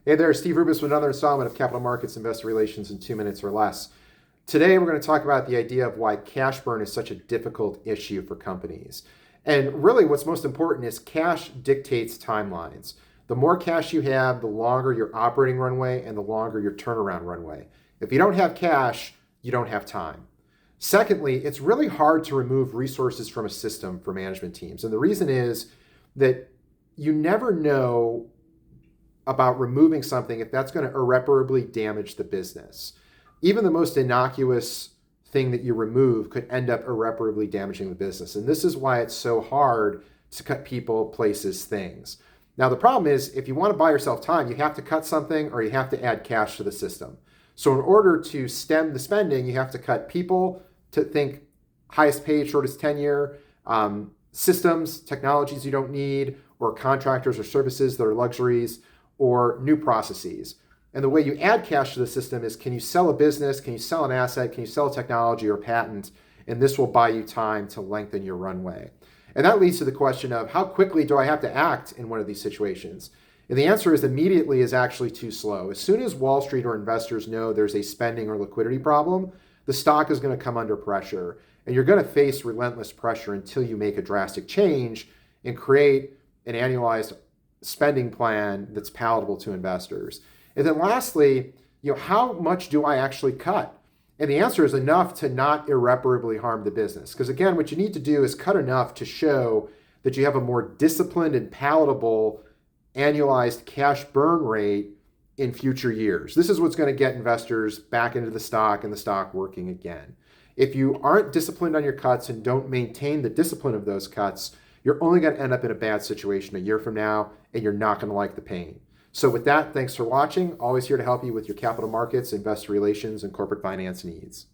Hey there, Steve Rubis with another installment of Capital Markets Investor Relations in 2 minutes or less. Today, we're going to talk about the idea of why cash burn is such a difficult issue for companies. And really, what's most important is cash dictates timelines. The more cash you have, the longer your operating runway and the longer your turnaround runway. If you don't have cash, you don't have time. Secondly, it's really hard to remove resources from a system for management teams. And the reason is that you never know about removing something if that's going to irreparably damage the business. Even the most innocuous thing that you remove could end up irreparably damaging the business. And this is why it's so hard to cut people, places, things. Now, the problem is if you want to buy yourself time, you have to cut something or you have to add cash to the system. So in order to stem the spending, you have to cut people, to think highest paid, shortest tenure, systems, technologies you don't need, or contractors or services that are luxuries, or new processes. And the way you add cash to the system is, can you sell a business, can you sell an asset, can you sell a technology or patent, and this will buy you time to lengthen your runway. And that leads to the question of how quickly do I have to act in one of these situations? And the answer is immediately is actually too slow. As soon as Wall Street or investors know there's a spending or liquidity problem, the stock is going to come under pressure. And you're going to face relentless pressure until you make a drastic change and create an annualized spending plan that's palatable to investors. And then lastly, how much do I actually cut? And the answer is enough to not irreparably harm the business. Because again, what you need to do is cut enough to show that you have a more disciplined and palatable annualized cash burn rate in future years. This is what's going to get investors back into the stock and the stock working again. If you aren't disciplined on your cuts and don't maintain the discipline of those cuts, you're only going to end up in a bad situation a year from now, and you're not going to like the pain. So with that, thanks for watching. Always here to help you with your capital markets, investor relations, and corporate finance needs.